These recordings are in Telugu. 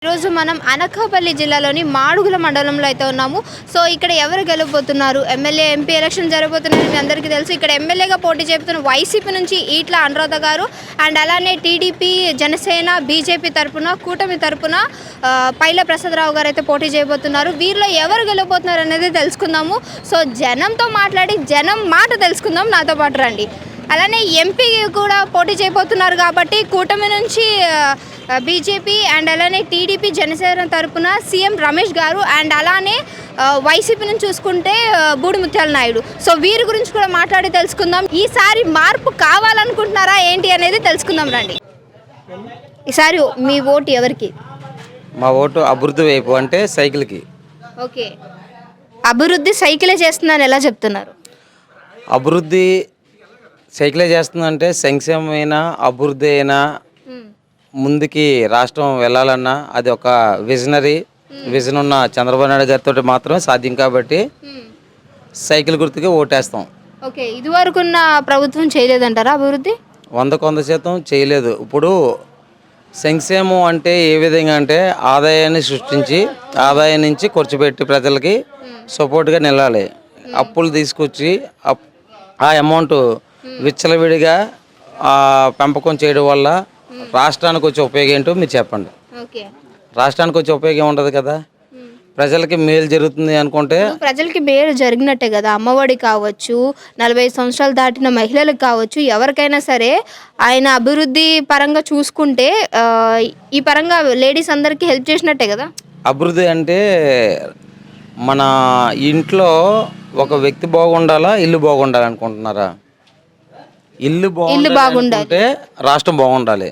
ఈరోజు మనం అనకాపల్లి జిల్లాలోని మాడుగుల మండలంలో అయితే ఉన్నాము. సో ఇక్కడ ఎవరు గెలవబోతున్నారు, ఎమ్మెల్యే ఎంపీ ఎలక్షన్ జరగబోతున్నారని మీ అందరికీ తెలుసు. ఇక్కడ ఎమ్మెల్యేగా పోటీ చేస్తున్న వైసీపీ నుంచి ఈట్ల అనురాధ గారు అండ్ అలానే టీడీపీ, జనసేన, బీజేపీ తరపున, కూటమి తరపున పైల ప్రసాదరావు గారు అయితే పోటీ చేయబోతున్నారు. వీరిలో ఎవరు గెలవబోతున్నారు అనేది తెలుసుకుందాము. సో జనంతో మాట్లాడి జనం మాట తెలుసుకుందాం. నాతో పాటు రండి. అలానే ఎంపీ కూడా పోటీ చేయబోతున్నారు కాబట్టి కూటమి నుంచి బీజేపీ అండ్ అలానే టీడీపీ, జనసేన తరపున సీఎం రమేష్ గారు అండ్ అలానే వైసీపీ నుంచి చూసుకుంటే బూడి ముత్యాల నాయుడు. సో వీరి గురించి కూడా మాట్లాడి తెలుసుకుందాం. ఈసారి మార్పు కావాలనుకుంటున్నారా ఏంటి అనేది తెలుసుకుందాం రండి. ఈసారి మీ ఓటు ఎవరికి? మా ఓటు అభివృద్ధి వైపు, అంటే సైకిల్కి. ఓకే, అభివృద్ధి సైకిలే చేస్తుందని ఎలా చెప్తున్నారు? అభివృద్ధి సైకిలే చేస్తుందంటే సంక్షేమమైన అభివృద్ధి అయినా ముందుకి రాష్ట్రం వెళ్ళాలన్నా అది ఒక విజన్ ఉన్న చంద్రబాబు నాయుడు గారితో మాత్రమే సాధ్యం కాబట్టి సైకిల్ గుర్తుకి ఓటేస్తాం. ఓకే, ఇదివరకున్న ప్రభుత్వం చేయలేదంటారా అభివృద్ధి? 100% చేయలేదు. ఇప్పుడు సంక్షేమం అంటే ఏ విధంగా అంటే ఆదాయాన్ని సృష్టించి ఆదాయం నుంచి ఖర్చు పెట్టి ప్రజలకి సపోర్ట్గా నిలాలి. అప్పులు తీసుకొచ్చి ఆ అమౌంట్ విచ్చలవిడిగా పెంపకం చేయడం వల్ల రాష్ట్రానికి వచ్చే ఉపయోగం ఏంటో మీరు చెప్పండి. రాష్ట్రానికి వచ్చే ఉపయోగం ఉండదు కదా. ప్రజలకి మేలు జరుగుతుంది అనుకుంటే ప్రజలకి మేలు జరిగినట్టే కదా. అమ్మఒడి కావచ్చు, 45 సంవత్సరాలు దాటిన మహిళలకు కావచ్చు, ఎవరికైనా సరే ఆయన అభివృద్ధి పరంగా చూసుకుంటే ఈ పరంగా లేడీస్ అందరికీ హెల్ప్ చేసినట్టే కదా. అభివృద్ధి అంటే మన ఇంట్లో ఒక వ్యక్తి బాగుండాలా, ఇల్లు బాగుండాలి అనుకుంటున్నారా? ఇల్లు బాగుండాలంటే రాష్ట్రం బాగుండాలి.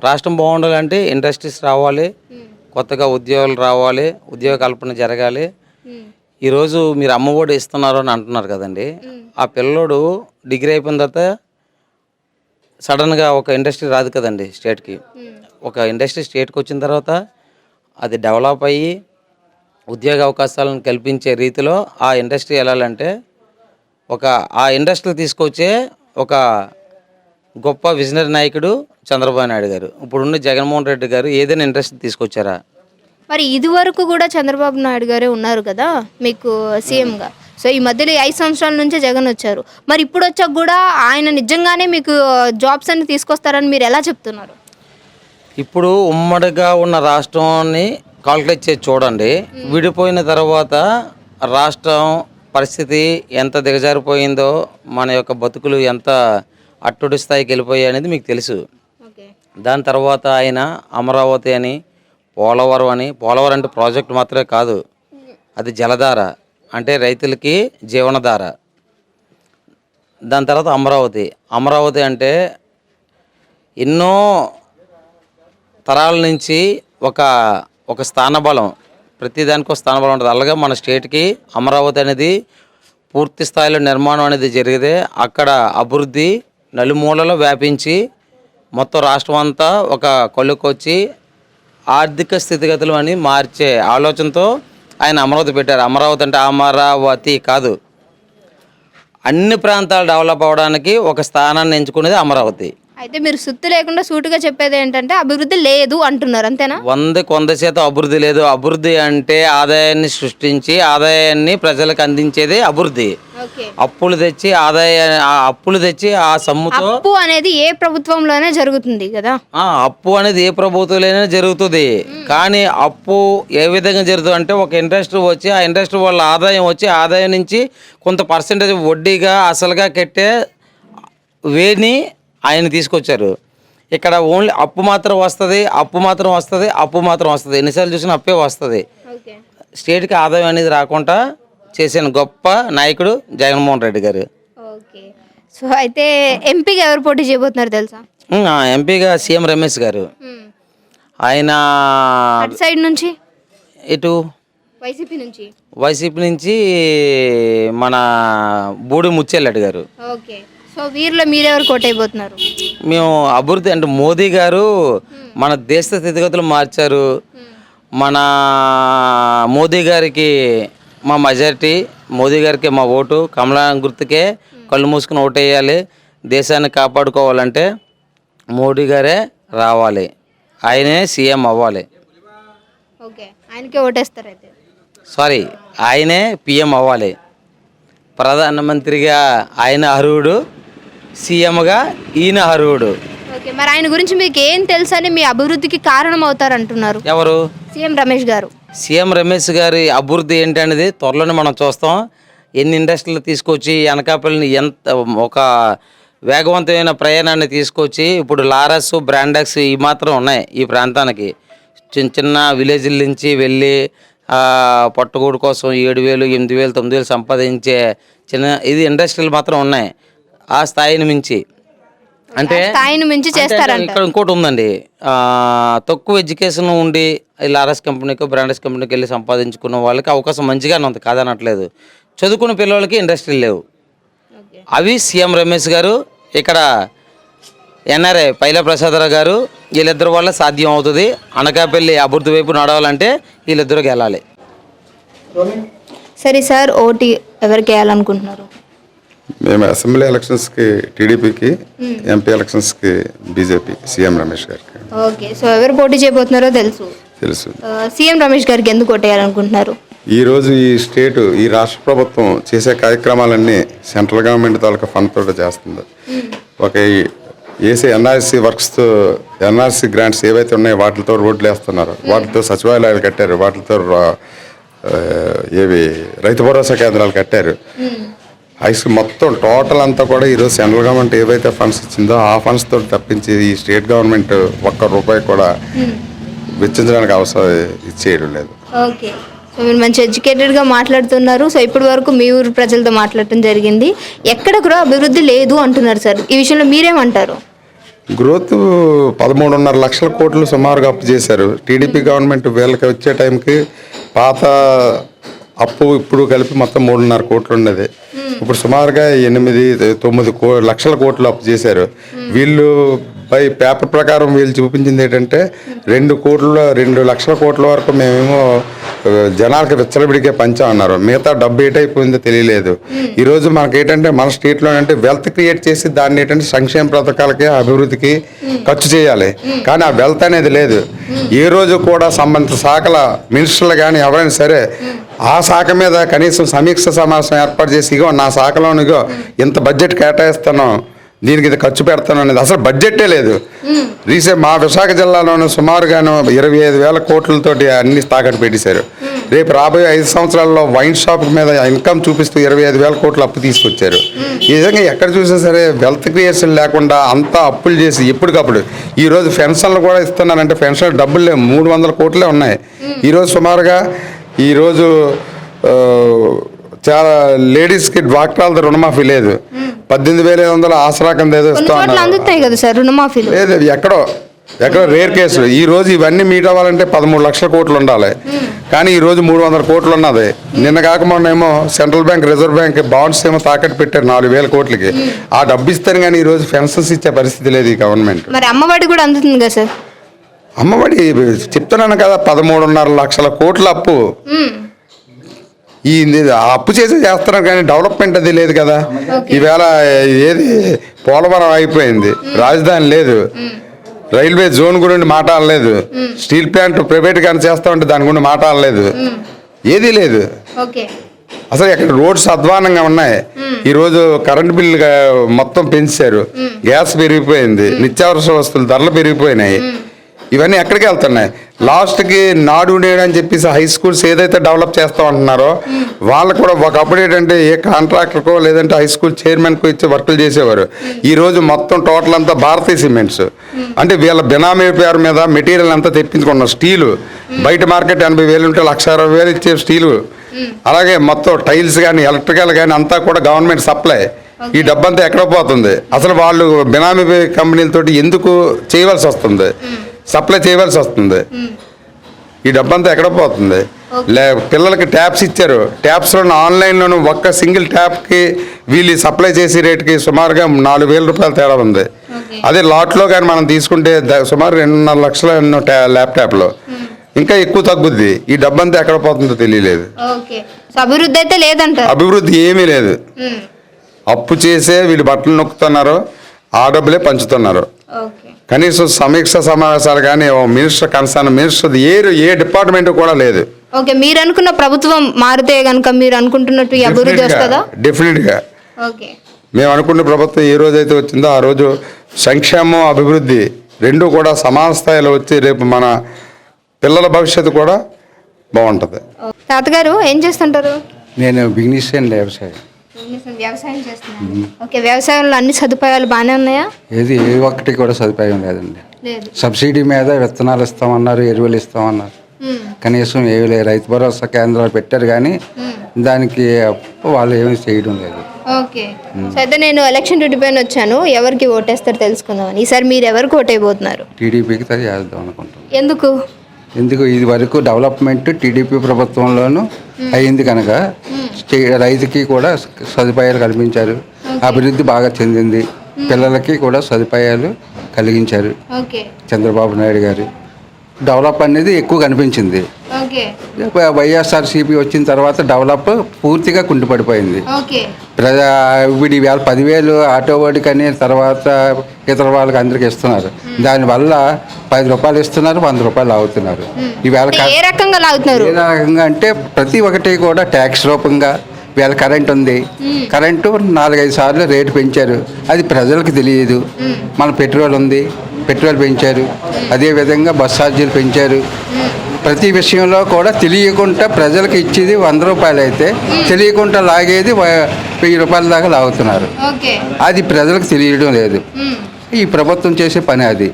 రాష్ట్రం బాగుండాలంటే ఇండస్ట్రీస్ రావాలి, కొత్తగా ఉద్యోగాలు రావాలి, ఉద్యోగ కల్పన జరగాలి. ఈరోజు మీరు అమ్మఒడి ఇస్తున్నారు అని అంటున్నారు కదండి. ఆ పిల్లోడు డిగ్రీ అయిపోయిన తర్వాత సడన్గా ఒక ఇండస్ట్రీ రాదు కదండి స్టేట్కి. ఒక ఇండస్ట్రీ స్టేట్కి వచ్చిన తర్వాత అది డెవలప్ అయ్యి ఉద్యోగ అవకాశాలను కల్పించే రీతిలో ఆ ఇండస్ట్రీ వెళ్ళాలంటే ఆ ఇండస్ట్రీ తీసుకొచ్చే ఒక గొప్ప విజనరీ నాయకుడు చంద్రబాబు నాయుడు గారు. ఇప్పుడున్న జగన్మోహన్ రెడ్డి గారు ఏదైనా ఇండస్ట్రీ తీసుకొచ్చారా? మరి ఇది వరకు కూడా చంద్రబాబు నాయుడు గారే ఉన్నారు కదా మీకు సీఎంగా. సో ఈ మధ్యలో 5 సంవత్సరాల నుంచే జగన్ వచ్చారు. మరి ఇప్పుడు వచ్చాక కూడా ఆయన నిజంగానే మీకు జాబ్స్ అన్ని తీసుకొస్తారని మీరు ఎలా చెప్తున్నారు? ఇప్పుడు ఉమ్మడిగా ఉన్న రాష్ట్రాన్ని కాల్కులేట్ చేసి చూడండి. విడిపోయిన తర్వాత రాష్ట్రం పరిస్థితి ఎంత దిగజారిపోయిందో, మన యొక్క బతుకులు ఎంత అట్టుడి స్థాయికి వెళ్ళిపోయాయి అనేది మీకు తెలుసు. దాని తర్వాత ఆయన అమరావతి అని, పోలవరం అని, పోలవరం అంటే ప్రాజెక్ట్ మాత్రమే కాదు, అది జలధార అంటే రైతులకి జీవనధార. దాని తర్వాత అమరావతి అంటే ఎన్నో తరాల నుంచి ఒక స్థానబలం, ప్రతిదానికి ఒక స్థానబలం ఉంటుంది. అలాగే మన స్టేట్కి అమరావతి అనేది పూర్తి స్థాయిలో నిర్మాణం అనేది జరిగితే అక్కడ అభివృద్ధి నలుమూలలో వ్యాపించి మొత్తం రాష్ట్రం అంతా ఒక కొలుకొచ్చి ఆర్థిక స్థితిగతులు అని మార్చే ఆలోచనతో ఆయన అమరావతి పెట్టారు. అమరావతి అంటే అమరావతి కాదు, అన్ని ప్రాంతాలు డెవలప్ అవ్వడానికి ఒక స్థానాన్ని ఎంచుకునేది అమరావతి. అయితే మీరు సుత్తు లేకుండా సూటుగా చెప్పేది ఏంటంటే అభివృద్ధి లేదు అంటున్నారు, అంతేనా? 100% అభివృద్ధి లేదు. అభివృద్ధి అంటే ఆదాయాన్ని సృష్టించి ఆదాయాన్ని ప్రజలకు అందించేది అభివృద్ధి. అప్పులు తెచ్చి ఆ సొమ్ముతో అప్పు అనేది ఏ ప్రభుత్వంలోనే జరుగుతుంది కదా. అప్పు అనేది ఏ ప్రభుత్వంలోనే జరుగుతుంది. కానీ అప్పు ఏ విధంగా జరుగుతుంది అంటే ఒక ఇండస్ట్రీ వచ్చి ఆ ఇండస్ట్రీ వల్ల ఆదాయం వచ్చి ఆదాయం నుంచి కొంత పర్సెంటేజ్ వడ్డీగా అసలుగా కట్టే వేని ఆయన తీసుకొచ్చారు. ఇక్కడ ఓన్లీ అప్పు మాత్రం వస్తుంది. ఎన్నిసార్లు చూసినా అప్పే వస్తుంది. స్టేట్కి ఆదాయం అనేది రాకుండా చేసిన గొప్ప నాయకుడు జగన్మోహన్ రెడ్డి గారు. సో అయితే ఎంపీగా ఎవరు పోటీ చేయబోతున్నారు తెలుసా? ఎంపీగా సీఎం రమేష్ గారు. ఆయన సైడ్ నుంచి ఇటు వైసీపీ నుంచి మన బూడి ముత్యాల గారు. సో వీరిలో మీరెవరు కోటైపోతున్నారు? మేము అభివృద్ధి అంటే మోదీ గారు మన దేశ స్థితిగతులు మార్చారు. మన మోదీ గారికి మా మెజారిటీ, మోదీ గారికి మా ఓటు, కమలా గుర్తుకే కళ్ళు మూసుకుని ఓటేయాలి. దేశాన్ని కాపాడుకోవాలంటే మోడీ గారే రావాలి, ఆయనే సీఎం అవ్వాలి. ఓకే, ఆయనకే ఓటేస్తారు అయితే. సారీ, ఆయనే పిఎం అవ్వాలి. ప్రధానమంత్రిగా ఆయన అర్హుడు, సీఎంగా ఈయన అర్హుడు. ఓకే, మరి ఆయన గురించి మీకు ఏం తెలుసని మీ అభివృద్ధికి కారణం అవుతారు అంటున్నారు? ఎవరు? సీఎం రమేష్ గారు. సీఎం రమేష్ గారి అభివృద్ధి ఏంటనేది త్వరలోనే మనం చూస్తాం. ఎన్ని ఇండస్ట్రీలు తీసుకొచ్చి అనకాపల్లిని ఎంత ఒక వేగవంతమైన ప్రయాణాన్ని తీసుకొచ్చి ఇప్పుడు లారస్ బ్రాండెక్స్ ఈ మాత్రం ఉన్నాయి ఈ ప్రాంతానికి. చిన్న చిన్న విలేజ్ల నుంచి వెళ్ళి పట్టుకూడు కోసం 7,000, 8,000, 9,000 సంపాదించే చిన్న ఇది ఇండస్ట్రీలు మాత్రం ఉన్నాయి. ఆ స్థాయిని మించి అంటే స్థాయిని మించి చేస్తారంట. ఇక్కడ ఇంకోటి ఉందండి, తక్కువ ఎడ్యుకేషన్ ఉండి లారస్ కంపెనీకి బ్రాండెస్ కంపెనీకి వెళ్ళి సంపాదించుకున్న వాళ్ళకి అవకాశం మంచిగానే ఉంది, కాదనట్లేదు. చదువుకున్న పిల్లలకి ఇండస్ట్రీలు లేవు. అవి సీఎం రమేష్ గారు, ఇక్కడ ఎన్ఆర్ఐ పైలా ప్రసాదరావు గారు, వీళ్ళిద్దరి వల్ల సాధ్యం అవుతుంది. అనకాపల్లి అభివృద్ధి వైపు నడవాలంటే వీళ్ళిద్దరూ గెలాలి. సరే సార్, ఓటు ఎవరికి వేయాలనుకుంటున్నారు? మేము అసెంబ్లీ ఎలక్షన్స్కి టీడీపీకి, ఎంపీ ఎలక్షన్స్కి బీజేపీ, సీఎం రమేష్ గారికి. ఓకే, సో ఎవరు పోటీ చేయబోతున్నారో తెలుసు. సీఎం రమేష్ గారికి ఎందుకు ఓటేయాలనుకుంటున్నారు? ఈరోజు ఈ రాష్ట్ర ప్రభుత్వం చేసే కార్యక్రమాలన్నీ సెంట్రల్ గవర్నమెంట్ తాలూకా ఫండ్ తోటి చేస్తుంది. ఒక ఏసీ ఎన్ఆర్సీ వర్క్స్తో ఎన్ఆర్సీ గ్రాంట్స్ ఏవైతే ఉన్నాయో వాటితో రోడ్లు వేస్తున్నారు, వాటితో సచివాలయాలు కట్టారు, వాటితో ఏవి రైతు భరోసా కేంద్రాలు కట్టారు. మొత్తం టోటల్ అంతా కూడా ఈరోజు సెంట్రల్ గవర్నమెంట్ ఏవైతే ఫండ్స్ ఇచ్చిందో ఆ ఫండ్స్ తోటి తప్పించి ఈ స్టేట్ గవర్నమెంట్ ₹1 కూడా వెచ్చించడానికి అవసరం ఇచ్చేయడం లేదు. ఓకే, సో మీరు మంచి ఎడ్యుకేటెడ్గా మాట్లాడుతున్నారు. సో ఇప్పటి వరకు మీ ఊరు ప్రజలతో మాట్లాడటం జరిగింది. ఎక్కడ కూడా అభివృద్ధి లేదు అంటున్నారు సార్, ఈ విషయంలో మీరేమంటారు? గ్రోత్ 13.5 లక్షల కోట్లు సుమారుగా అప్పు చేశారు టీడీపీ గవర్నమెంట్. వీళ్ళకి వచ్చే టైంకి పాత అప్పు ఇప్పుడు కలిపి మొత్తం 3.5 కోట్లు ఉండేది. ఇప్పుడు సుమారుగా 8-9 లక్షల కోట్లు అప్పు చేశారు. వీళ్ళు పై పేపర్ ప్రకారం వీళ్ళు చూపించింది ఏంటంటే 2 లక్షల కోట్ల వరకు మేమేమో జనాలకి విచ్చలవిడికే పంచాం అన్నారు. మిగతా డబ్బు ఏటైపోయిందో తెలియలేదు. ఈరోజు మనకేంటంటే మన స్టేట్లో అంటే వెల్త్ క్రియేట్ చేసి దాన్ని ఏంటంటే సంక్షేమ పథకాలకి అభివృద్ధికి ఖర్చు చేయాలి. కానీ ఆ వెల్త్ అనేది లేదు. ఏ రోజు కూడా సంబంధిత శాఖల మినిస్టర్లు కానీ ఎవరైనా సరే ఆ శాఖ మీద కనీసం సమీక్ష సమావేశం ఏర్పాటు చేసి ఇగో నా శాఖలోనిగో ఇంత బడ్జెట్ కేటాయిస్తాను, దీనికి ఇది ఖర్చు పెడతాను అనేది అసలు బడ్జెటే లేదు. మా విశాఖ జిల్లాలోనూ సుమారుగాను 25,000 కోట్లతోటి అన్ని తాకట్టు పెట్టేశారు. రేపు రాబోయే 5 సంవత్సరాల్లో వైన్ షాప్ మీద ఇన్కమ్ చూపిస్తూ 25,000 కోట్ల అప్పు తీసుకొచ్చారు. ఈ విధంగా ఎక్కడ చూసినా సరే వెల్త్ క్రియేషన్ లేకుండా అంతా అప్పులు చేసి ఎప్పటికప్పుడు ఈరోజు పెన్షన్లు కూడా ఇస్తున్నారంటే పెన్షన్ డబ్బులు లేవు, 300 కోట్లే ఉన్నాయి. ఈరోజు సుమారుగా ఈరోజు చాలా లేడీస్కి డ్వాక్రాలతో రుణమాఫీ లేదు. 18,500 ఆసరా కింద ఏదో లేదు. ఎక్కడో రేర్ కేసులు. ఈ రోజు ఇవన్నీ మీట్ అవ్వాలంటే 13 లక్షల కోట్లు ఉండాలి. కానీ ఈ రోజు 300 కోట్లు ఉన్నది. నిన్న కాక మొన్నేమో central bank, reserve bank bonds ఏమో తాకట్టు పెట్టారు 4,000 కోట్లకి. ఆ డబ్బు ఇస్తారు కానీ ఈ రోజు పెన్షన్స్ ఇచ్చే పరిస్థితి లేదు ఈ గవర్నమెంట్. మరి అమ్మఒడి కూడా అందుతుంది కదా సార్? అమ్మఒడి చెప్తున్నాను కదా, 13.5 లక్షల కోట్ల అప్పు. ఈ అప్పు చేస్తున్నారు కానీ డెవలప్మెంట్ అది లేదు కదా. ఈవేళ ఏది పోలవరం అయిపోయింది, రాజధాని లేదు, రైల్వే జోన్ గురించి మాట్లాడలేదు, స్టీల్ ప్లాంట్ ప్రైవేట్ కానీ చేస్తా ఉంటే దాని గురించి మాట్లాడలేదు, ఏదీ లేదు అసలు. ఎక్కడ రోడ్స్ అధ్వానంగా ఉన్నాయి. ఈరోజు కరెంట్ బిల్లు మొత్తం పెంచారు, గ్యాస్ పెరిగిపోయింది, నిత్యావసర వస్తువులు ధరలు పెరిగిపోయినాయి. ఇవన్నీ ఎక్కడికి వెళ్తున్నాయి? లాస్ట్కి నాడు నేడు అని చెప్పేసి హై స్కూల్స్ ఏదైతే డెవలప్ చేస్తూ ఉంటున్నారో వాళ్ళు కూడా ఒకప్పుడు ఏంటంటే ఏ కాంట్రాక్టర్కో లేదంటే హై స్కూల్ చైర్మన్కో ఇచ్చి వర్కులు చేసేవారు. ఈరోజు మొత్తం టోటల్ అంతా భారతీయ సిమెంట్స్ అంటే వీళ్ళ బినామీ పేరు మీద మెటీరియల్ అంతా తెప్పించుకున్నారు. స్టీలు బయట మార్కెట్ 80,000 ఉంటే 1,60,000 ఇచ్చే స్టీలు. అలాగే మొత్తం టైల్స్ కానీ ఎలక్ట్రికల్ కానీ అంతా కూడా గవర్నమెంట్ సప్లై. ఈ డబ్బంతా ఎక్కడ పోతుంది? అసలు వాళ్ళు బినామీ కంపెనీలతో ఎందుకు చేయవలసి వస్తుంది, సప్లై చేయవలసి వస్తుంది? ఈ డబ్బంతా ఎక్కడ పోతుంది? పిల్లలకి ట్యాప్స్ ఇచ్చారు, ట్యాప్స్లో ఆన్లైన్లోనూ ఒక్క సింగిల్ ట్యాప్కి వీళ్ళు సప్లై చేసే రేటుకి సుమారుగా 4,000 రూపాయలు తేడా ఉంది. అదే లాట్లో కానీ మనం తీసుకుంటే సుమారు 2.5 లక్షల ఎన్నో ల్యాప్టాప్లో ఇంకా ఎక్కువ తగ్గుద్ది. ఈ డబ్బంతా ఎక్కడ పోతుందో తెలియలేదు. అభివృద్ధి అయితే లేదంట. అభివృద్ధి ఏమీ లేదు. అప్పు చేసే వీళ్ళు బట్టలు నొక్కుతున్నారు, ఆ డబ్బులే పంచుతున్నారు. కనీసం సమీక్ష సమావేశాలు కానీ మినిస్టర్ కన్సర్న్ మినిస్టర్ ఏ డిపార్ట్మెంట్ కూడా లేదు. ఓకే, మీరు అనుకున్న ప్రభుత్వం మారితే కనుక మీరు అనుకుంటున్నట్టు ఈ అభివృద్ధి వస్తుందా? డెఫినెట్గా ఓకే, మేము అనుకున్న ప్రభుత్వం ఏ రోజైతే వచ్చిందో ఆ రోజు సంక్షేమం అభివృద్ధి రెండు కూడా సమాన స్థాయిలో వచ్చి రేపు మన పిల్లల భవిష్యత్తు కూడా బాగుంటుంది. తాతగారు ఏం చేస్తుంటారు? నేను బిజినెస్ అండ్ వ్యవసాయం. వ్యవసాయం చేస్తున్నారు. ఓకే, వ్యవసాయంలో అన్ని సదుపాయాలు బాగానే ఉన్నాయా? ఏ ఒక్కటి కూడా సదుపాయం లేదండి. లేదు. సబ్సిడీ మీద విత్తనాలు ఇస్తామన్నారు, ఎరువులు ఇస్తామన్నారు, కనీసం ఏవి లేదు. రైతు భరోసా కేంద్రాలు పెట్టారు కానీ దానికి వాళ్ళు ఏమీ చేయడం లేదు. ఓకే, సో అయితే నేను ఎలక్షన్ డ్యూటీ పైన వచ్చాను, ఎవరికి ఓటేస్తారో తెలుసుకుందామని. ఈసారి మీరు ఎవరికి ఓటైపోతున్నారు? టీడీపీకి అది చేద్దాం అనుకుంటున్నాం. ఎందుకు? ఇది వరకు డెవలప్మెంట్ టీడీపీ ప్రభుత్వంలోనూ అయింది కనుక రైతుకి కూడా సదుపాయాలు కల్పించారు, అభివృద్ధి బాగా చెందింది, పిల్లలకి కూడా సదుపాయాలు కలిగించారు ఓకే, చంద్రబాబు నాయుడు గారు. డెవలప్ అనేది ఎక్కువ కనిపించింది. ఓకే, వైఎస్ఆర్సీపీ వచ్చిన తర్వాత డెవలప్ పూర్తిగా కుంటుపడిపోయింది. ఓకే, ఇప్పుడు ఈవేళ 10,000 ఆటో వాడికని తర్వాత ఇతర వాళ్ళకి అందరికి ఇస్తున్నారు. దానివల్ల 10 రూపాయలు ఇస్తున్నారు, 100 రూపాయలు లాగుతున్నారు. ఈవేళ ఏ రకంగా లాగుతున్నారు? ఏ రకంగా అంటే ప్రతి ఒక్కటి కూడా ట్యాక్స్ రూపంగా. వీళ్ళ కరెంట్ ఉంది, కరెంటు 4-5 సార్లు రేటు పెంచారు, అది ప్రజలకు తెలియదు. మన పెట్రోల్ ఉంది, పెట్రోల్ పెంచారు, అదేవిధంగా బస్ ఛార్జీలు పెంచారు. ప్రతి విషయంలో కూడా తెలియకుండా ప్రజలకు ఇచ్చేది 100 రూపాయలు అయితే తెలియకుండా లాగేది 1000 రూపాయల దాకా లాగుతున్నారు. అది ప్రజలకు తెలియడం లేదు. ఈ ప్రభుత్వం చేసే పని అది.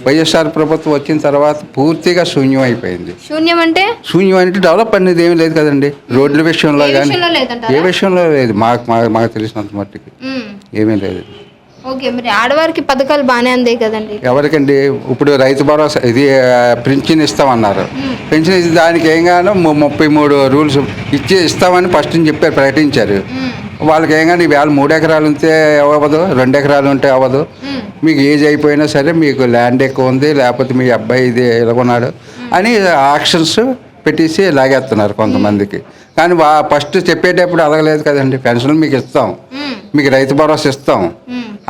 వైఎస్ఆర్ ప్రభుత్వం వచ్చిన తర్వాత పూర్తిగా శూన్యం అయిపోయింది. శూన్యం అంటే డెవలప్ అనేది ఏమీ లేదు కదండి. రోడ్ల విషయంలో కానీ ఏ విషయంలో లేదు. మాకు తెలిసినంత మట్టుకి ఏమీ లేదు. ఓకే, మరి ఆడవారికి పథకాలు బాగానే అందాయి కదండి. ఎవరికండి? ఇప్పుడు రైతు భరోసా ఇది పింఛన్ ఇస్తామన్నారు. పింఛన్ దానికి ఏంగానో 33 రూల్స్ ఇస్తామని ఫస్ట్ చెప్పారు, ప్రకటించారు. వాళ్ళకి ఏంగానే ఈవేళ 3 ఎకరాలు ఉంటే అవ్వదు, 2 ఎకరాలు ఉంటే అవ్వదు. మీకు ఏజ్ అయిపోయినా సరే మీకు ల్యాండ్ ఎక్కువ ఉంది, లేకపోతే మీ అబ్బాయి ఇది ఎలాగొన్నాడు అని ఆక్షన్స్ పెట్టేసి లాగేస్తున్నారు కొంతమందికి. కానీ ఫస్ట్ చెప్పేటప్పుడు అడగలేదు కదండి. పెన్షన్ మీకు ఇస్తాం, మీకు రైతు భరోసా ఇస్తాం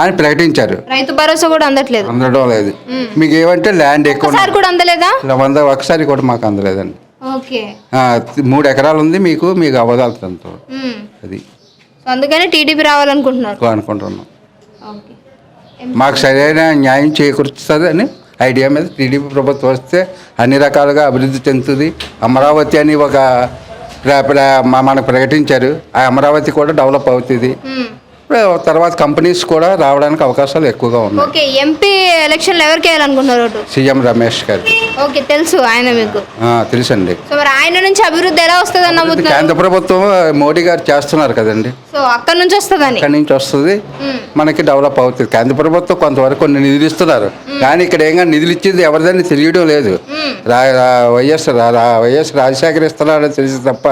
అని ప్రకటించారు. రైతు భరోసా కూడా అందడం లేదు. మీకు ఏమంటే ల్యాండ్ ఎక్కువ కూడా అందలేదా? ఒకసారి కూడా మాకు అందలేదండి. 3 ఎకరాలు ఉంది మీకు అవదాలతో అది. అందుకని టీడీపీ రావాలనుకుంటున్నారు అనుకుంటున్నాం. మాకు సరైన న్యాయం చేకూరుస్తుంది అని ఐడియా మీద టీడీపీ ప్రభుత్వం వస్తే అన్ని రకాలుగా అభివృద్ధి చెందుతుంది. అమరావతి అని ఒక మనకు ప్రకటించారు, ఆ అమరావతి కూడా డెవలప్ అవుతుంది. తర్వాత కంపెనీస్ కూడా రావడానికి అవకాశాలు ఎక్కువగా ఉన్నాయి. ఓకే, ఎంపీ ఎలక్షన్లో ఎవరికి వేయాలనుకుంటున్నారు? సీఎం రమేష్ గారు. ఓకే, తెలుసు ఆయన మీకు? తెలుసండి. సో మరి ఆయన నుంచి అభివృద్ధి ఎలా వస్తుంది అన్న? కేంద్ర ప్రభుత్వం మోడీ గారు చేస్తున్నారు కదండి. సో అక్కడ నుంచి వస్తుందని? అక్కడి నుంచి వస్తుంది, మనకి డెవలప్ అవుతుంది. కేంద్ర ప్రభుత్వం కొంతవరకు కొన్ని నిధులు ఇస్తున్నారు, కానీ ఇక్కడ ఏంగా నిధులు ఇచ్చేది ఎవరిదని తెలియడం లేదు. వైఎస్ రాజశేఖర్ ఇస్తున్నారని తెలిసి తప్ప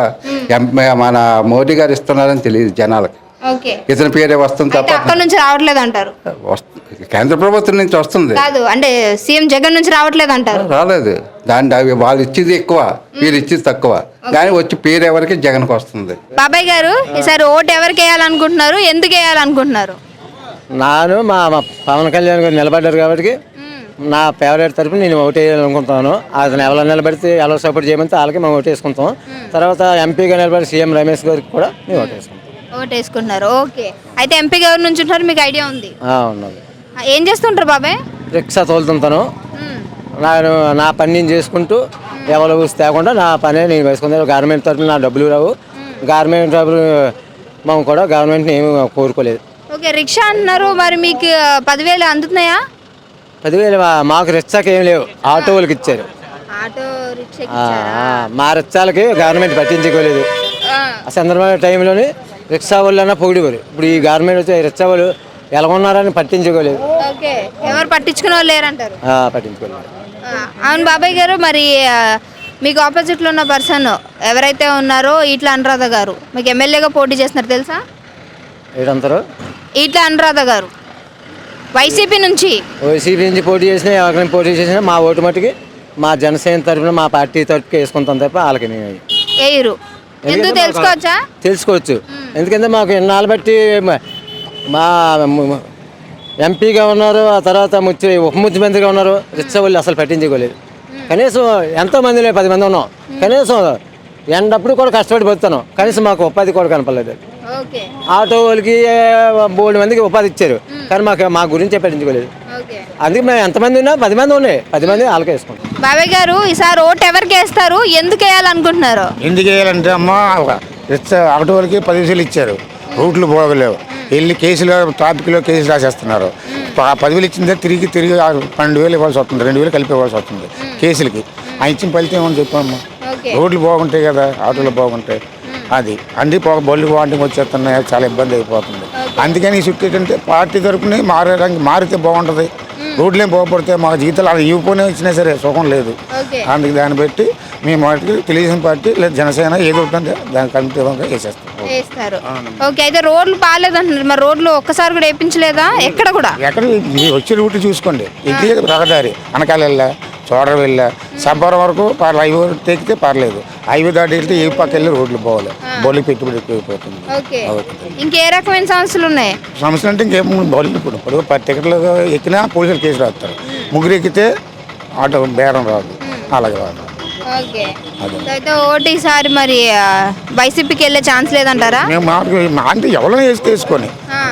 మన మోడీ గారు ఇస్తున్నారని తెలియదు జనాలకి. ఇతని పేరే వస్తుంది తప్ప అక్కడ నుంచి రావట్లేదు అంటారు. కేంద్ర ప్రభుత్వం నుంచి వస్తుంది కాదు అంటే సీఎం జగన్ నుంచి రావట్లేదు అంటారు. రాలేదు, వాళ్ళు ఇచ్చేది ఎక్కువ, వీళ్ళు ఇచ్చేది తక్కువ, కానీ వచ్చి పేరు ఎవరికి జగన్కి వస్తుంది. బాబాయ్ గారు, ఈసారి ఓటు ఎవరికి వేయాలనుకుంటున్నారు, ఎందుకు వేయాలనుకుంటున్నారు? నేను మా పవన్ కళ్యాణ్ గారు నిలబడ్డారు కాబట్టి నా ఫేవరెట్ తరపున నేను ఓటు వేయాలనుకుంటాను. అతను ఎవరు నిలబడితే ఎలా సపోర్ట్ చేయమంటే వాళ్ళకి మేము ఓటు వేసుకుంటాం. తర్వాత ఎంపీగా నిలబడి సీఎం రమేష్ గారికి కూడా మేము ఓటు వేసుకుంటాం. ఓటు వేసుకుంటున్నారు. ఓకే, అయితే ఎంపీగా ఎవరి నుంచి ఉంటారు మీకు ఐడియా ఉంది? ఉన్నది. ఏం చేస్తుంటారు బాబాయ్? రిక్షా తోలుతుంటాను. నా పని నేను చేసుకుంటూ ఎవరు తేకుండా నా పని నేను వేసుకుంటాను. గవర్నమెంట్ తరపున నా డబ్బులు రావు. గవర్నమెంట్ తరపున మేము కూడా గవర్నమెంట్ని ఏమి కోరుకోలేదు. ఓకే, రిక్షా అంటున్నారు, మరి మీకు 10,000 అందుతున్నాయా? 10,000 మాకు రిక్షాకి ఏం లేవు, ఆటో వాళ్ళకి ఇచ్చారు. ఆటో రిక్షా మా రిక్షాలకి గవర్నమెంట్ పట్టించుకోలేదు. చంద్రబాబు టైంలోని రిక్షా వాళ్ళన్నా పొగిడేవారు. ఇప్పుడు ఈ గవర్నమెంట్ వచ్చి రిక్షా వాళ్ళు ఎలా ఉన్నారని పట్టించుకోలేదు. ఓకే, ఎవరు పట్టించుకునే వాళ్ళు లేరంటారు? పట్టించుకోలేదు. అవును బాబాయ్ గారు, మరి మీకు ఆపోజిట్లో ఉన్న పర్సన్ ఎవరైతే ఉన్నారో ఈట్ల అనురాధ గారు మీకు ఎమ్మెల్యేగా పోటీ చేస్తున్నారు తెలుసా? ఏంటంటారు? ఈట్ల అనురాధ గారు వైసీపీ నుంచి పోటీ చేసినా, ఎవరికైనా పోటీ చేసినా మా ఓటు మట్టుకి మా జనసేన తరఫున మా పార్టీ తరఫుకి వేసుకుంటాం తప్ప వాళ్ళకి వేయరు. ఎందుకు తెలుసుకోవచ్చా? తెలుసుకోవచ్చు. ఎందుకంటే మాకు ఇన్నాళ్ళు బట్టి మా ఎంపీగా ఉన్నారు, ఆ తర్వాత ఉప ముఖ్యమంత్రిగా ఉన్నారు. రిచ్చబుల్లి అసలు పట్టించుకోలేదు. కనీసం ఎంతో మంది 10 మంది ఉన్నాం, కనీసం ఎండప్పుడు కూడా కష్టపడి బతుకుతాను, కనీసం మాకు ఉపాధి కూడా కనపడలేదు. ఓకే ఆటో వాళ్ళకి 3 మందికి ఉపాధి ఇచ్చారు, కానీ మా గురించి పట్టించుకోలేదు. ఓకే. అందుకే మేము ఎంతమంది ఉన్నా 10 మంది ఉన్నాయి, 10 మంది వాళ్ళకే వేసుకుంటాం. బాబాయ్ గారు, ఈసారి ఓటు ఎవరికి వేస్తారు, ఎందుకు వేయాలనుకుంటున్నారు? ఎందుకు వేయాలంటే అమ్మ ఆటో వాళ్ళకి 10 వేలు ఇచ్చారు, రూట్లు పోగలేవు, వెళ్ళి కేసులు ట్రాఫిక్లో కేసులు రాసేస్తున్నారు. 10,000 ఇచ్చిందే తిరిగి 12,000 ఇవ్వాల్సి వస్తుంది, 2,000 కలిపి ఇవ్వాల్సి వస్తుంది కేసులకి. ఆ ఇచ్చిన ఫలితం ఏమని చెప్పమ్మా. రోడ్లు బాగుంటాయి కదా, ఆటోలు బాగుంటాయి, అది అన్ని బళ్ళు వాటికి వచ్చేస్తున్నాయి, చాలా ఇబ్బంది అయిపోతుంది. అందుకని ఈ చుట్టూ ఏంటంటే పార్టీ తరపున మారితే బాగుంటుంది. రోడ్లేం బాగుపడితే మా జీతాలు అలా ఇవ్వకపోయినా ఇచ్చినా సరే సుఖం లేదు. అందుకు దాన్ని బట్టి మేము వాటికి తెలుగుదేశం పార్టీ లేదా జనసేన ఏదో ఉంటుంది దాని కమిటీ వేసేస్తాం. ఓకే. అయితే రోడ్లు బాగాలేదంటున్నారు, మరి రోడ్లు ఒక్కసారి కూడా వేయించలేదా? ఎక్కడ కూడా ఎక్కడ వచ్చే రూట్ చూసుకోండి, ఇది రహదారి అనకాల చోడర వెళ్ళ సబ్బవరం వరకు హైవే తెక్కితే పర్లేదు, హైవే దాటి వెళ్తే ఏ పక్క వెళ్ళి రోడ్లు పోవాలి, బొల్లి పెట్టుబడి ఎక్కువైపోతుంది. ఇంకే రకమైన సమస్యలు ఉన్నాయి? సమస్యలు అంటే ఇంకేం బొల్లి ఇప్పుడు 10 టికెట్లు ఎక్కినా పోలీసులు కేసు రాస్తారు, ముగ్గురు ఎక్కితే ఆటో బేరం రాదు, అలాగే రాదు. అయితే ఓటు ఈసారి మరి వైసీపీకి వెళ్ళే ఛాన్స్ లేదంటారా? మేము అంటే ఎవరో వేసుకొని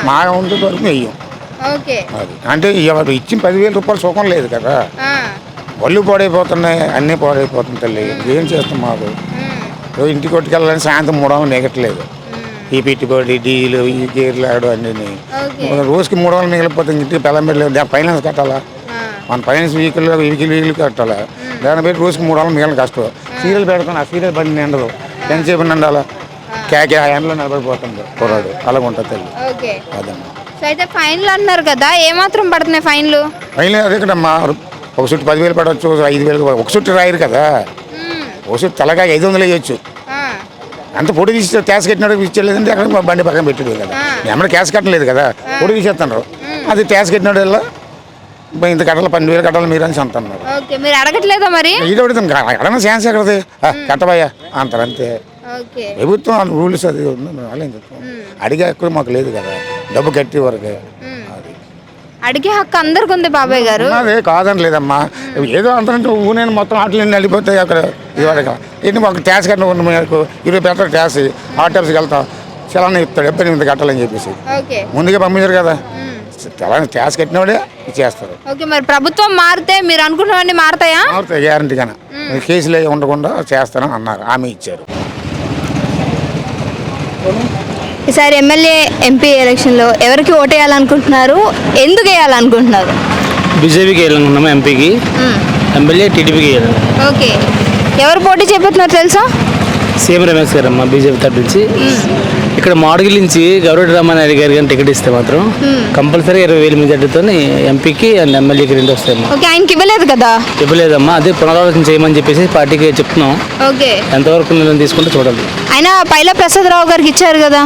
మా ఉండే వరకు వెయ్యం. అది అంటే ఎవరు ఇచ్చిన 10,000 రూపాయలు సుఖం లేదు కదా, ఒళ్ళు పాడైపోతున్నాయి, అన్నీ పాడైపోతుంది తల్లి. ఏం చేస్తాం మాకు ఇంటికి కొట్టుకెళ్ళాలని సాయంత్రం 300 మిగట్లేదు. ఈ పెట్టుబడి డీలు ఈ గేర్లు ఆడు అన్నీ రోజుకి 300 మిగిలిపోతుంది. ఇంటికి పెళ్ళం పెట్టలేదు, ఫైనాన్స్ కట్టాలా, మన ఫైనాన్స్ వీకిలు కట్టాలా, దాన్ని బట్టి రోజుకి 300 మిగిలిన కష్టం. సీరియల్ పెడతాను, ఆ సీరియల్ బండి నిండదు, ఎంతసేపు నిండాలా, కేకే ఆ ఎండలో నిలబడిపోతుంది కుర్రాడు, అలాగ ఉంటుంది తల్లి. అదమ్మా. అయితే ఫైన్లు అంటున్నారు కదా, ఏమాత్రం పడుతున్నాయి ఫైన్లు? ఫైన్ అదే కదమ్మా, ఒక చుట్టూ 10,000 పడవచ్చు, 5,000 ఒక చుట్టూ రాయరు కదా, ఒక చుట్టూ తలగా 500 వేయచ్చు. అంత పొడి తీసి క్యాష్ కట్టినాడు ఇచ్చేలేదంటే అక్కడ బండి పక్కన పెట్టేది కదా, ఎక్కడ క్యాష్ కట్టలేదు కదా, పొడి తీసేస్తున్నారు. అది క్యాష్ కట్టినాడు వల్ల ఇంత కట్టాలి, 12,000 కట్టాలి మీరు అని అంటున్నారు. మీరు అడగట్లేదా మరి? ఇది అడుగుతుంది, అడగ ఛాన్స్ ఎక్కడది, కట్టబోయా అంటారు అంతే. ప్రభుత్వం రూల్స్ అది వాళ్ళేం చెప్తాం, అడిగే హక్కు మాకు లేదు కదా, డబ్బు కట్టి వరకే. అడిగే హక్కు అందరికి ఉంది బాబాయ్ గారు, అదే కాదని లేదమ్మా. ఏదో అంతరంటే ఊనేను మొత్తం ఆటలు వెళ్ళిపోతాయి అక్కడ. ఇదివరకు ఏంటి మాకు ట్యాక్స్ కట్టిన 20 పెట్టాలి ట్యాక్స్, ఆర్టీఎఫ్స్కి వెళ్తాం, చలానా ఇస్తాడు 78 కట్టాలని చెప్పేసి ముందుగా పంపించారు కదా, చలానా ట్యాక్స్ కట్టినవాడే ఇచ్చేస్తారు. ఓకే. మరి ప్రభుత్వం మారితే మీరు అనుకున్నవన్నీ మారుతాయా? మారుతాయి గ్యారంటీగానే, కేసులు ఉండకుండా చేస్తానని అన్నారు, హామీ ఇచ్చారు. ఈసారి ఎమ్మెల్యే ఎంపీ ఎలక్షన్లో ఎవరికి ఓటు వేయాలనుకుంటున్నారు, ఎందుకు వేయాలనుకుంటున్నారు? బీజేపీకి వేయాలనుకున్నాము, ఎంపీకి, ఎమ్మెల్యే టీడీపీకి వేయాలి. ఓకే. ఎవరు పోటీ చేయబోతున్నారు తెలుసా? సీఎం రమేష్ గారు అమ్మ, బీజేపీ తరఫు నుంచి. ఇక్కడ మాడుగుల నుంచి గౌరవ రామానాయుడు గారి కానీ టికెట్ ఇస్తే మాత్రం కంపల్సరీ 20,000 మెజార్టీతో ఎంపీకి అండ్ ఎమ్మెల్యేకి 2 వస్తాయమ్మా. ఓకే. ఆయనకి ఇవ్వలేదు కదా? ఇవ్వలేదమ్మా, అదే పునరాలోచన చేయమని చెప్పేసి పార్టీకి చెప్తున్నాం. ఓకే. ఎంతవరకు నిర్ణయం తీసుకుంటే చూడాలి. ఆయన పైలా ప్రసాదరావు గారికి ఇచ్చారు కదా?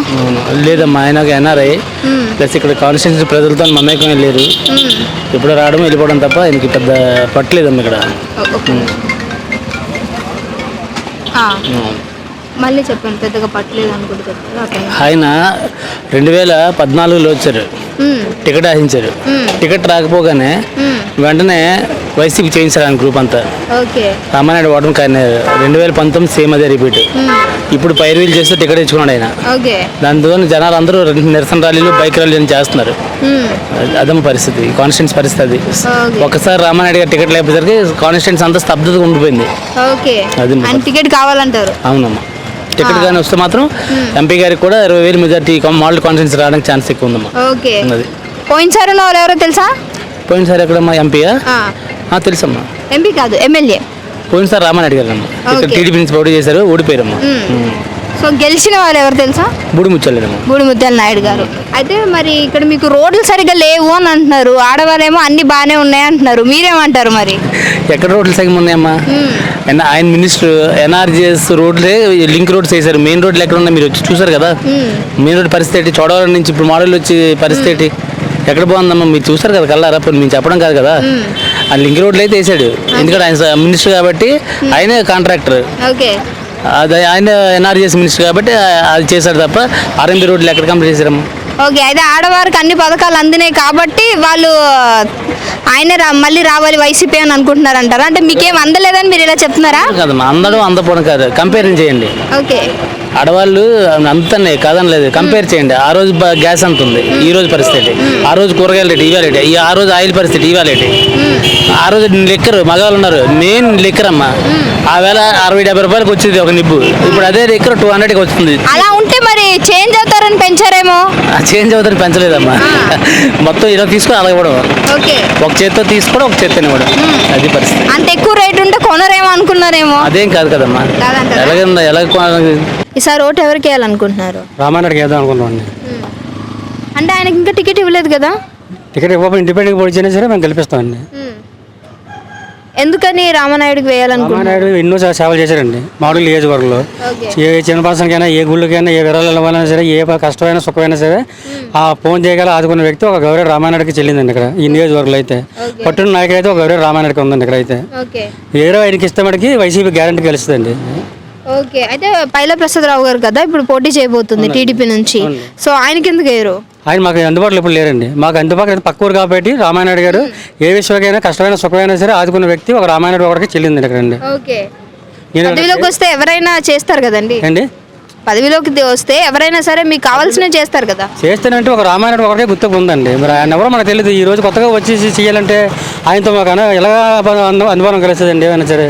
లేదమ్మా, ఆయన ఎన్ఆర్ఐ ప్లస్ ఇక్కడ కాన్స్టిట్యూన్సీ ప్రజలతో మమేకమే లేదు, ఇప్పుడు రావడం వెళ్ళిపోవడం తప్ప ఆయనకి పెద్ద పట్టలేదమ్మా ఇక్కడ. మళ్ళీ చెప్పండి, పెద్దగా పట్టలేదు అనుకుంటే. ఆయన 2014లో వచ్చారు, టికెట్ ఆశించారు, టికెట్ రాకపోగానే వెంటనే వైసీపీ చేయించారు ఆయన గ్రూప్ అంతా. రామానాయుడు ఓటమి కానీ 2019 సేమ్ అదే రిపీట్. ఇప్పుడు పైరువీలు చేస్తూ టికెట్ ఇచ్చుకున్నాడు ఆయన. దాంతో జనాలు అందరూ నిరసన ర్యాలీలు, బైక్ ర్యాలీలు చేస్తున్నారు. అదే పరిస్థితి, కాన్స్టిట్యూన్స్ పరిస్థితి అది. ఒకసారి రామానాయుడు గారు టికెట్ లేకపోతే కాన్స్టిట్యూన్స్ అంతా స్తబ్దతగా ఉండిపోయింది. అది టికెట్ కావాలంటారు? అవునమ్మా, టికెట్ కానీ వస్తే మాత్రం ఎంపీ గారికి కూడా 20,000 మెజార్టీ మోడల్ కాన్ఫరెన్స్ రావడానికి ఛాన్స్ ఎక్కువ ఉందమ్మా. పోయినసారి ఉన్న వాళ్ళు ఎవరో తెలుసా? పోయినసారి ఎక్కడమ్మా ఎంపీయా? తెలుసమ్మా. ఎంపీ కాదు, ఎమ్మెల్యే. పోయినసారి రామానాయుడు గారు అమ్మా, ఇక్కడ టీడీపీ నుంచి పోటీ చేశారు, ఓడిపోయారమ్మా. సో గెలిచిన వాళ్ళు ఎవరు తెలుసా? బూడిముత్యాల నాయుడు గారు. అయితే మరి ఇక్కడ మీకు రోడ్లు సరిగ్గా లేవు అని అంటున్నారు, ఆడవాళ్ళేమో అన్ని బాగానే ఉన్నాయి అంటున్నారు, మీరేమంటారు మరి? ఎక్కడ రోడ్లు సగం ఉన్నాయమ్మా? ఆయన మినిస్టర్ ఎన్ఆర్జీఎస్ రోడ్లే లింక్ రోడ్స్ వేశారు, మెయిన్ రోడ్లు ఎక్కడ ఉన్నాయి మీరు వచ్చి చూసారు కదా. మెయిన్ రోడ్ పరిస్థితి ఏంటి, చోడవరం నుంచి ఇప్పుడు మోడల్ వచ్చి పరిస్థితి ఏంటి, ఎక్కడ బాగుందమ్మా మీరు చూసారు కదా కల్లారా, మేము చెప్పడం కాదు కదా. ఆ లింక్ రోడ్లు అయితే వేసాడు, ఎందుకంటే ఆయన మినిస్టర్ కాబట్టి ఆయనే కాంట్రాక్టర్. అది ఆయన ఎన్ఆర్జీఎస్ మినిస్టర్ కాబట్టి అది చేశారు తప్ప ఆర్ఎంబీ రోడ్లు ఎక్కడ కంప్లీట్ చేశారమ్మా? ఓకే, అయితే ఆడవారికి అన్ని పథకాలు అందినాయి కాబట్టి వాళ్ళు ఆయన మళ్ళీ రావాలి వైసీపీ అని అనుకుంటున్నారంటారా? అంటే మీకేం అందలేదని మీరు ఇలా చెప్తున్నారా? కదమ్మా, అందడం అందపోవడం కాదు, కంపేరింగ్ చేయండి. ఓకే, ఆడవాళ్ళు అందుతున్నాయి కాదనలేదు, కంపేర్ చేయండి. ఆ రోజు గ్యాస్ అంత ఉంది, ఈ రోజు పరిస్థితి, ఆ రోజు కూరగాయల రేటు ఇవాళ రేటు, ఆ రోజు ఆయిల్ పరిస్థితి ఇవాళ రేటు, ఆ రోజు లిక్కర్ మగవాళ్ళు ఉన్నారు, మెయిన్ లిక్కర్ అమ్మా. ఆ వేళ 60-70 రూపాయలకు వచ్చేది ఒక నిబ్బు, ఇప్పుడు అదే లిక్కర్ 200కి వస్తుంది. అలా ఉంటే మరి చేంజ్ అవుతారని పెంచారేమో? చేంజ్ అవుతారని పెంచలేదమ్మా, మొత్తం ఇలా తీసుకొని అలా ఇవ్వడం, ఓకే, ఒక చేత్తో తీసుకోవడం ఒక చేత్తో ఇవ్వడం, అది పరిస్థితి. అంత ఎక్కువ రేట్ ఉంటే కొనరేమో అనుకున్నారేమో? అదేం కాదు కదమ్మా, ఈసారి ఓటు ఎవరికి వేయాలనుకుంటున్నారు? రామానాయుడుకి వేద్దాం అనుకున్నాం. అంటే ఆయనకి ఇంకా టికెట్ ఇవ్వలేదు కదా? టికెట్ ఇవ్వకపోతే ఇండిపెండెంట్ పోటీ చేసినా సరే మేము గెలిపిస్తామండి. ఎందుకని రామానాయుడుకి వేయాలనుకుంటున్నారు? రామానాయుడు ఎన్నో సేవలు చేశారండి మామూలు నియోజకవర్గంలో. ఏ చిన్న పర్సన్కైనా, ఏ గుళ్ళకైనా, ఏ విరాళాలు ఇవ్వాలన్నా సరే, ఏ కష్టమైనా సుఖమైనా సరే ఆ ఫోన్ చేయగల ఆదుకున్న వ్యక్తి ఒక గౌరవ రామానాయుడికి చెల్లిందండి ఇక్కడ ఈ నియోజకవర్గంలో. అయితే పట్టున్న నాయకుడు అయితే ఒక గౌరవ రామానాయుడికి ఉందండి ఇక్కడ. అయితే వేరే ఆయనకి ఇష్టమడికి వైసీపీ గ్యారంటీ గెలుస్తుందండి. ఓకే, అయితే పైల ప్రసాదరావు గారు కదా ఇప్పుడు పోటీ చేయబోతుంది టీడీపీ నుంచి, సో ఆయనకి ఎందుకు వేయరు? ఆయన మాకు అందుబాటులో ఇప్పుడు లేరండి. మాకు అందుబాటులో పక్క ఊరు కాబట్టి రామానాయుడు గారు ఏ విషయమైనా కష్టమైన సుఖమైనా సరే ఆదుకున్న వ్యక్తి ఒక రామానాయుడు ఒకరికి చెల్లింది ఇక్కడ అండి. ఓకే, పదవిలోకి వస్తే ఎవరైనా చేస్తారు కదండి అండి, పదవిలోకి వస్తే ఎవరైనా సరే మీకు కావాల్సినవి చేస్తారు కదా. చేస్తానంటే ఒక రామానాయుడు ఒకరికే గుర్తుకు ఉందండి. మరి ఆయన ఎవరో మనకు తెలియదు. ఈ రోజు కొత్తగా వచ్చేసి చేయాలంటే ఆయనతో మాకు ఎలా అనుభవం కలుస్తుందండి ఏమైనా సరే.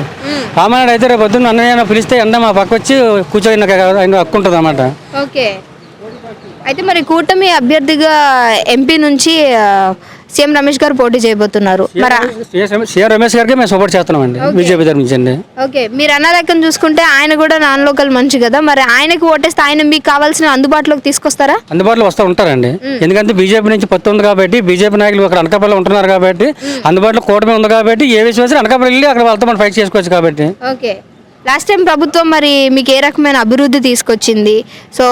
రామానాయుడు అయితే రేపు పొద్దున్న అన్నయ్య పిలిస్తే అన్న మా పక్క వచ్చి కూర్చొని ఆయన హక్కు ఉంటుంది అన్నమాట. ఓకే, అయితే మరి కూటమి అభ్యర్థిగా ఎంపీ నుంచి సీఎం రమేష్ గారు పోటీ చేయబోతున్నారు. మరి సీఎం రమేష్ గారికి మేము సపోర్ట్ చేస్తున్నామండి బీజేపీ తరఫు నుంచి అండి. ఓకే, మీరు అన్న లెక్కను చూసుకుంటే ఆయన కూడా నాన్ లోకల్ మంచి కదా, మరి ఆయనకు ఓటేస్తే ఆయన మీకు కావాల్సిన అందుబాటులోకి తీసుకొస్తారా? అందుబాటులో వస్తూ ఉంటారండి. ఎందుకంటే బీజేపీ నుంచి పొత్తు ఉంది కాబట్టి, బీజేపీ నాయకులు అక్కడ అనకాపల్లిలో ఉంటున్నారు కాబట్టి, అందుబాటులో కూటమి ఉంది కాబట్టి ఏ విషయం వచ్చి అనకాపల్లి వెళ్ళి అక్కడ వాళ్ళతో మనం ఫైట్ చేసుకోవచ్చు కాబట్టి. ఓకే, లాస్ట్ టైం ప్రభుత్వం మరి మీకు ఏ రకమైన అభివృద్ధి తీసుకొచ్చింది? సో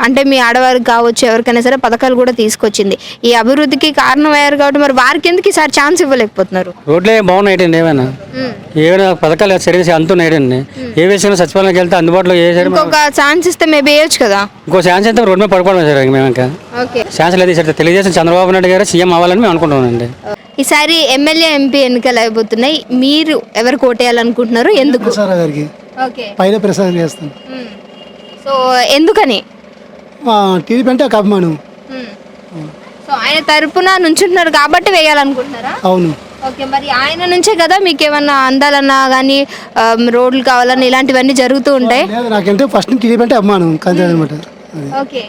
అంటే మీ ఆడవారికి కావచ్చు ఎవరికైనా సరే పథకాలు కూడా తీసుకొచ్చింది. ఈ అభివృద్ధికి కారణం అయ్యారు కాబట్టి మరి వారికి ఎందుకు ఈసారి ఛాన్స్ ఇవ్వలేకపోతున్నారు? రోడ్లే బాగున్నాయండి, ఏమైనా పథకాలు సరిగ్గా అంతున్నాయండి. ఏ విషయంలో సచివాలయానికి వెళ్తే అందుబాటులో ఇంకొక ఛాన్స్ ఇస్తే మేబీ వేయచ్చు కదా. ఇంకో ఛాన్స్ అయితే రోడ్ మీద పడుకోవడం సార్. మేము ఇంకా ఛాన్స్ లేదు సార్. తెలుగుదేశం చంద్రబాబు నాయుడు గారు సీఎం అవ్వాలని మేము అనుకుంటున్నామండి. ఈసారి ఎమ్మెల్యే ఎంపీ ఎన్నికలు అయిపోతున్నాయి, మీరు ఎవరు కోటేయాలనుకుంటున్నారు? ఎందుకు? ఓకే, పైన ప్రసాదం చేస్తాను. సో ఎందుకని? టీడీపీ అంటే ఒక అభిమానం. సో ఆయన తరపున నుంచుంటున్నారు కాబట్టి వేయాలనుకుంటున్నారా? అవును. ఓకే, మరి ఆయన నుంచే కదా మీకు ఏమన్నా అందాలన్నా కానీ రోడ్లు కావాలన్నా ఇలాంటివన్నీ జరుగుతూ ఉంటాయి. నాకంటే ఫస్ట్ టీడీపీ అంటే అభిమానం కాదు అనమాట. ఓకే,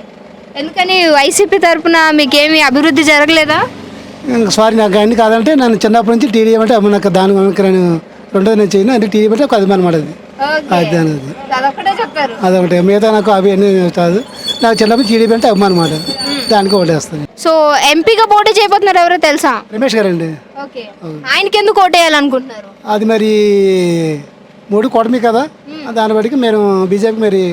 ఎందుకని వైసీపీ తరపున మీకేమి అభివృద్ధి జరగలేదా? సారీ, నాకు అన్ని కాదంటే నన్ను చిన్నప్పటి నుంచి టీడీపీ అంటే నాకు దాని నేను రెండోది నేను చేయను అంటే టీడీపీ అంటే ఒక అభిమానం మాట. అది అదొకటి, మిగతా నాకు అవి అన్నీ కాదు. నాకు చిన్నప్పుడు టీడీపీ అంటే అభిమానం మాట, దానికి ఓటేస్తాను. సో ఎంపీగా పోటీ చేయబోతున్నారు ఎవరో తెలుసా? రమేష్ గారు అండి. ఓకే, ఆయనకి ఎందుకు ఓటేయాలనుకుంటున్నారు? అది మరి 3 కూటమి కదా, దాన్ని బట్టి మేము బీజేపీ మరి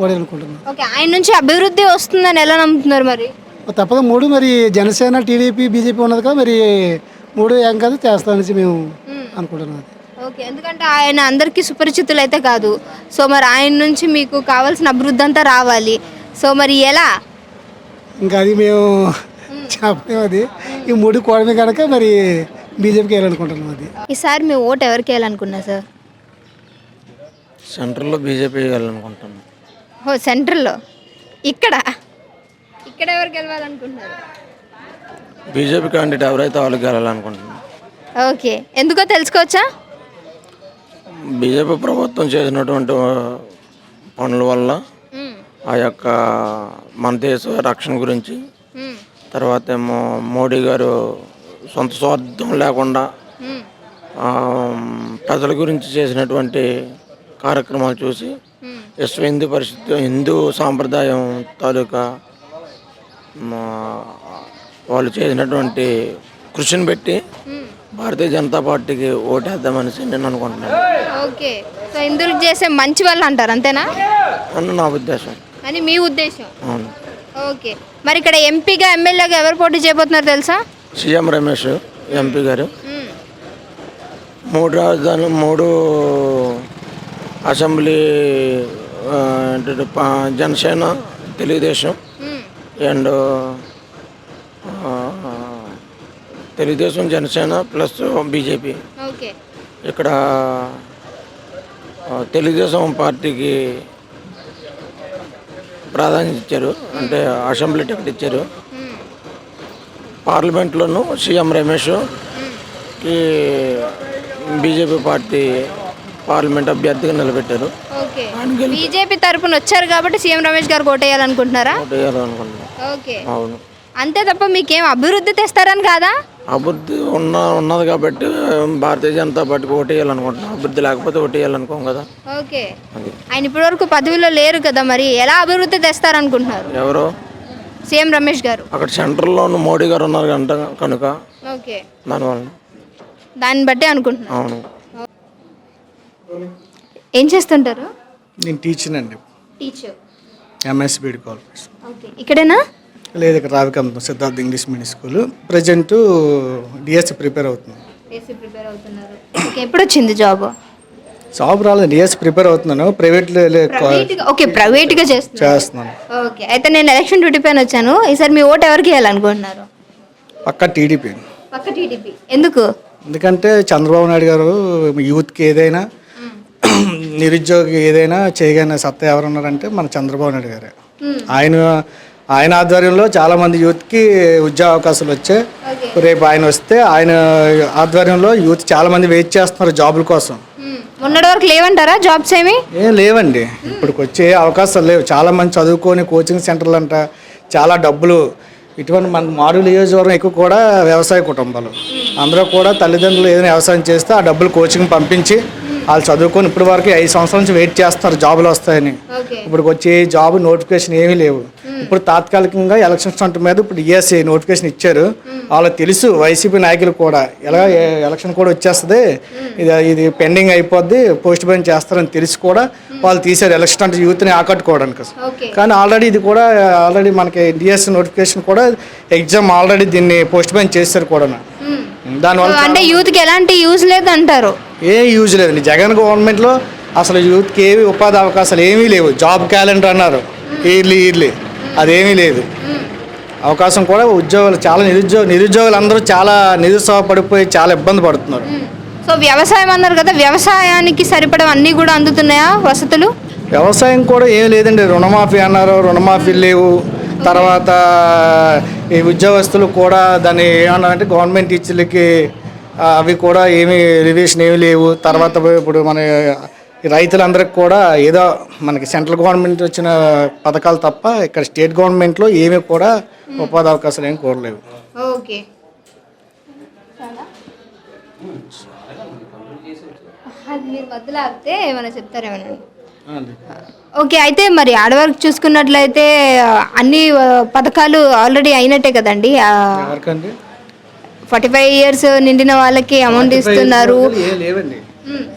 ఓటేయాలనుకుంటున్నాం. ఓకే, ఆయన నుంచి అభివృద్ధి వస్తుందని ఎలా నమ్ముతున్నారు? మరి తప్పదు 3 మరి జనసేన టీడీపీ బీజేపీ ఉన్నది కదా, మరి 3 ఏం కాదు చేస్తామని మేము అనుకుంటున్నాం. ఓకే, ఎందుకంటే ఆయన అందరికీ సుపరిచితులు అయితే కాదు. సో మరి ఆయన నుంచి మీకు కావాల్సిన అభివృద్ధి అంతా రావాలి. సో మరి ఎలా? ఇంకా అది మేము చెప్పలేము. అది ఈ 3 కూడమే కనుక మరి బీజేపీకి వేయాలనుకుంటున్నాం. అది ఈసారి మీ ఓటు ఎవరికి వేయాలనుకున్నారు సార్? సెంట్రల్లో బీజేపీ వేయాలనుకుంటున్నాం. ఓ, సెంట్రల్లో ఇక్కడ ఎవరికి వెళ్ళాలనుకుంటున్నారు? బీజేపీ క్యాండిడేట్ ఎవరైతే వాళ్ళకి వెళ్ళాలనుకుంటున్నాం. ఓకే, ఎందుకో తెలుసుకోవచ్చా? బీజేపీ ప్రభుత్వం చేసినటువంటి పనుల వల్ల ఆ యొక్క మన దేశ రక్షణ గురించి, తర్వాత ఏమో మోడీ గారు సొంత స్వార్థం లేకుండా ప్రజల గురించి చేసినటువంటి కార్యక్రమాలు చూసి విశ్వ హిందూ పరిషత్ హిందూ సాంప్రదాయం తాలూకా వాళ్ళు చేసినటువంటి కృషిని పెట్టి భారతీయ జనతా పార్టీకి ఓటేద్దామనేసి నేను అనుకుంటున్నాను. ఓకే, సో ఇందుకు చేసే మంచి వాళ్ళు అంటారు అంతేనా అని నా ఉద్దేశం. అని మీ ఉద్దేశం? అవును. ఓకే, మరి ఇక్కడ ఎంపీగా ఎమ్మెల్యేగా ఎవరు పోటీ చేయబోతున్నారు తెలుసా? సీఎం రమేష్ ఎంపీ గారు 3 రాజధానులు 3 అసెంబ్లీ ఏంటంటే Janasena, Telugu Desam and Telugu Desam, Janasena plus BJP. Okay. ఇక్కడ తెలుగుదేశం పార్టీకి ప్రాధాన్యత ఇచ్చారు, అంటే అసెంబ్లీ టికెట్ ఇచ్చారు. పార్లమెంట్లోనూ సీఎం రమేష్కి బీజేపీ పార్టీ పార్లమెంట్ అభ్యర్థిగా నిలబెట్టారు. ఓకే. బీజేపీ తరపున వచ్చారు కాబట్టి సీఎం రమేష్ గారు ఓటేయాలనుకుంటున్నారా? ఓటేయాలనుకుంటున్నాం. ఓకే. అవును. అంతే తప్ప మీకేం అభివృద్ధి తెస్తారని కాదా? అభివృద్ధి ఉన్నది కాబట్టి భారతీయ జనతా పార్టీకి ఓటేయాలనుకుంటున్నాం. అభివృద్ధి లేకపోతే ఓటేయాలనుకోం కదా. ఓకే. ఆయన ఇప్పటివరకు పదవిలో లేరు కదా, మరి ఎలా అభివృద్ధి తెస్తారనుకుంటున్నారు? ఎవరు? సీఎం రమేష్ గారు. అక్కడ సెంట్రల్లో మోడీ గారు ఉన్నారు కనుక ఓకే. దానివల్ల దాన్ని బట్టి అనుకుంటున్నాను. అవును. ఏం చేస్తుంటారు? నేను టీచర్ అండి, teacher. MS BEd corporation. Okay. ఇక్కడేనా? లేదు, ఇక్కడ Ravikantham Siddhartha English medium school. Present DSC prepare అవుతుంది. డిఎస్సి ప్రిపేర్ అవుతున్నారు. ఓకే. ఎప్పుడు వచ్చింది జాబ్? జాబ్ రాలేదు, డిఎస్సి ప్రిపేర్ అవుతున్నాను. ఓకే, ప్రైవేట్గా చేస్తున్నాను. ఓకే. అయితే నేను ఎలక్షన్ డ్యూటీ పైన వచ్చాను. ఈసారి మీ ఓటు ఎవరికి వేయాలనుకుంటున్నారు? పక్క టీడీపీ. పక్క టీడీపీ. ఎందుకు? ఎందుకంటే చంద్రబాబు నాయుడు గారు యూత్కి ఏదైనా నిరుద్యోగి ఏదైనా చేయగలిగిన సత్తా ఎవరున్నారంటే మన చంద్రబాబు నాయుడు గారే. ఆయన ఆధ్వర్యంలో చాలామంది యూత్కి ఉద్యోగ అవకాశాలు వచ్చాయి. రేపు ఆయన వస్తే ఆయన ఆధ్వర్యంలో యూత్ చాలామంది వెయిట్ చేస్తున్నారు జాబుల కోసం. మొన్నటి వరకు లేవంటారా జాబ్స్? ఏం లేవండి, ఇప్పటికి వచ్చే అవకాశాలు లేవు. చాలామంది చదువుకొని కోచింగ్ సెంటర్లు అంట, చాలా డబ్బులు. ఇటువంటి మన మాడుగుల నియోజకవర్గం ఎక్కువ కూడా వ్యవసాయ కుటుంబాలు. అందరూ కూడా తల్లిదండ్రులు ఏదైనా వ్యవసాయం చేస్తే ఆ డబ్బులు కోచింగ్ పంపించి వాళ్ళు చదువుకొని ఇప్పటి వరకు 5 సంవత్సరాల నుంచి వెయిట్ చేస్తున్నారు జాబులు వస్తాయని. ఇప్పుడు వచ్చే జాబ్ నోటిఫికేషన్ ఏమీ లేవు. ఇప్పుడు తాత్కాలికంగా ఎలక్షన్ స్టంట్ మీద ఇప్పుడు డిఎస్సి నోటిఫికేషన్ ఇచ్చారు. వాళ్ళకి తెలుసు, వైసీపీ నాయకులు కూడా ఎలా ఎలక్షన్ కూడా వచ్చేస్తుంది, ఇది పెండింగ్ అయిపోద్ది, పోస్ట్ పోన్ చేస్తారని తెలిసి కూడా వాళ్ళు తీశారు ఎలక్షన్ స్టంట్ యూత్ని ఆకట్టుకోవడానికి. కానీ ఆల్రెడీ మనకి డిఎస్సి నోటిఫికేషన్ కూడా ఎగ్జామ్ ఆల్రెడీ దీన్ని పోస్ట్ పోన్ చేశారు కూడా. దానివల్ల అంటే యూత్కి ఎలాంటి యూజ్ లేదంటారు? ఏ యూజ్ లేదండి. జగన్ గవర్నమెంట్లో అసలు యూత్కి ఏవి ఉపాధి అవకాశాలు ఏమీ లేవు. జాబ్ క్యాలెండర్ అన్నారు, ఇయర్లీ అదేమీ లేదు. అవకాశం కూడా ఉద్యోగాలు చాలా నిరుద్యోగులు అందరూ చాలా నిరుత్సాహపడిపోయి చాలా ఇబ్బంది పడుతున్నారు. సో వ్యవసాయం అన్నారు కదా, వ్యవసాయానికి సరిపడం అన్నీ కూడా అందుతున్నాయా వసతులు? వ్యవసాయం కూడా ఏం లేదండి. రుణమాఫీ అన్నారు, రుణమాఫీ లేవు. తర్వాత ఈ ఉద్యోగస్తులు కూడా దాన్ని ఏమన్నారంటే గవర్నమెంట్ టీచర్లకి అవి కూడా ఏమీ రివిజన్ ఏమీ లేవు. తర్వాత ఇప్పుడు మన రైతులందరికీ కూడా ఏదో మనకి సెంట్రల్ గవర్నమెంట్ వచ్చిన పథకాలు తప్ప ఇక్కడ స్టేట్ గవర్నమెంట్లో ఏమీ కూడా ఉపాధి అవకాశాలు ఏమి కోరలేవు. ఓకే. అది మీరు మధ్యలో ఆపితే ఏమైనా చెప్తారేమోనండి. ఓకే. అయితే మరి ఆడవారికి చూసుకున్నట్లయితే అన్ని పథకాలు ఆల్రెడీ అయినట్టే కదండి. 45 years నిండిన వాళ్ళకి అమౌంట్ ఇస్తున్నారు.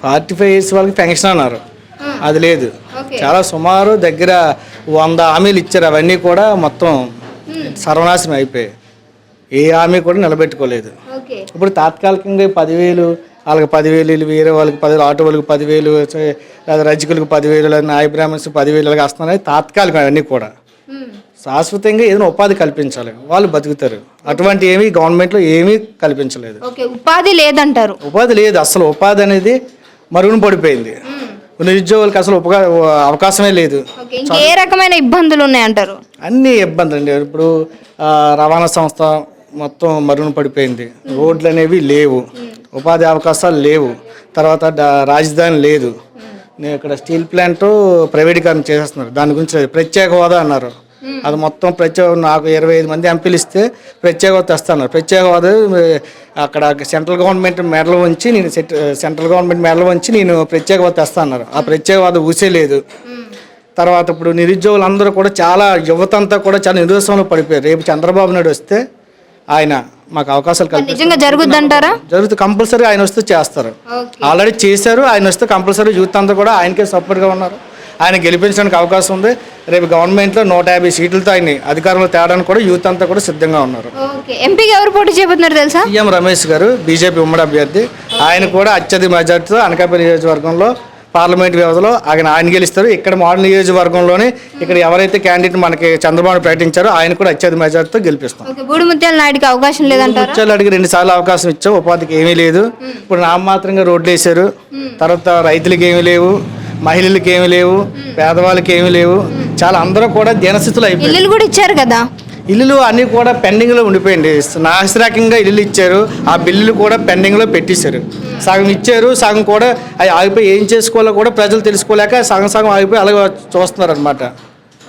45 years వాళ్ళకి పెన్షన్ అన్నారు, అది లేదు. చాలా సుమారు దగ్గర 100 హామీలు ఇచ్చారు, అవన్నీ కూడా మొత్తం సర్వనాశనం అయిపోయాయి. ఏ హామీ కూడా నిలబెట్టుకోలేదు. ఇప్పుడు తాత్కాలికంగా 10,000 వాళ్ళకి 10,000, వేరే వాళ్ళకి 10,000, ఆటో వాళ్ళకి 10,000, లేదా రజకులకు 10,000, లేదా నాయ బ్రాహ్మణ్స్ 10,000 అలాగే వస్తున్నాయి. తాత్కాలికం అవన్నీ కూడా. శాశ్వతంగా ఏదైనా ఉపాధి కల్పించాలి, వాళ్ళు బతుకుతారు. అటువంటి ఏమీ గవర్నమెంట్లో ఏమీ కల్పించలేదు. ఉపాధి లేదంటారు? ఉపాధి లేదు, అసలు ఉపాధి అనేది మరుగున పడిపోయింది. నిరుద్యోగులకు అసలు అవకాశమే లేదు. ఏ రకమైన ఇబ్బందులు ఉన్నాయంటారు? అన్ని ఇబ్బందులు అండి. ఇప్పుడు రవాణా సంస్థ మొత్తం మరుగున పడిపోయింది. రోడ్లు అనేవి లేవు, ఉపాధి అవకాశాలు లేవు. తర్వాత రాజధాని లేదు. ఇక్కడ స్టీల్ ప్లాంట్ ప్రైవేటీకరణ చేసేస్తున్నారు. దాని గురించి ప్రత్యేక హోదా అన్నారు, అది మొత్తం నాకు 25 మంది ఎంపీలు ఇస్తే ప్రత్యేక హోదా తెస్తున్నారు. ప్రత్యేక హోదా అక్కడ సెంట్రల్ గవర్నమెంట్ మెడలు వంచి నేను ప్రత్యేక హోదా తెస్తా అన్నారు. ఆ ప్రత్యేక హోదా ఊసేలేదు. తర్వాత ఇప్పుడు నిరుద్యోగులందరూ కూడా చాలా యువత అంతా కూడా చాలా నిరుత్సాహంలో పడిపోయారు. రేపు చంద్రబాబు నాయుడు వస్తే ఆయన మాకు అవకాశాలు కల్పిస్తారు. జరుగుతుందంటారా? జరుగుతుంది, కంపల్సరీ ఆయన వస్తే చేస్తారు. ఆల్రెడీ చేశారు. ఆయన వస్తే కంపల్సరీ యూత్ అంతా కూడా ఆయనకే సపోర్ట్గా ఉన్నారు. ఆయన గెలిపించడానికి అవకాశం ఉంది. రేపు గవర్నమెంట్లో 150 సీట్లతో ఆయన అధికారంలో తేడానికి కూడా యూత్ అంతా కూడా సిద్ధంగా ఉన్నారు. ఎంపీకి ఎవరు పోటీ చేయబోతున్నారు తెలుసా? సీఎం రమేష్ గారు, బీజేపీ ఉమ్మడి అభ్యర్థి. ఆయన కూడా అత్యధిక మెజార్టీతో అనకాపల్లి నియోజకవర్గంలో పార్లమెంట్ వ్యవధిలో ఆయన గెలుస్తారు. ఇక్కడ మోడల్ నియోజకవర్గంలోనే ఇక్కడ ఎవరైతే క్యాండిడేట్ మనకి చంద్రబాబు ప్రకటించారో ఆయన కూడా అత్యధిక మెజార్టీతో గెలిపిస్తాం. ఓకే, బూడిముత్యాల నాయుడికి అవకాశం లేదంటారా? ముత్యాలు అడిగి 2 సార్లు అవకాశం ఇచ్చాం, ఉపాధికి ఏమీ లేదు. ఇప్పుడు నామమాత్రంగా రోడ్లు వేశారు. తర్వాత రైతులకి ఏమీ లేవు, మహిళలకి ఏమీ లేవు, పేదవాళ్ళకి ఏమీ లేవు. చాలా అందరూ కూడా దీనస్థితిలో అయిపోయింది. ఇల్లులు కూడా ఇచ్చారు కదా. ఇల్లులు అన్నీ కూడా పెండింగ్లో ఉండిపోయింది. నాసిరకంగా ఇల్లులు ఇచ్చారు, ఆ బిల్లులు కూడా పెండింగ్లో పెట్టేశారు. సగం ఇచ్చారు, సగం కూడా అవి ఆగిపోయి ఏం చేసుకోవాలో కూడా ప్రజలు తెలుసుకోలేక సగం ఆగిపోయి అలాగే చూస్తున్నారు అనమాట.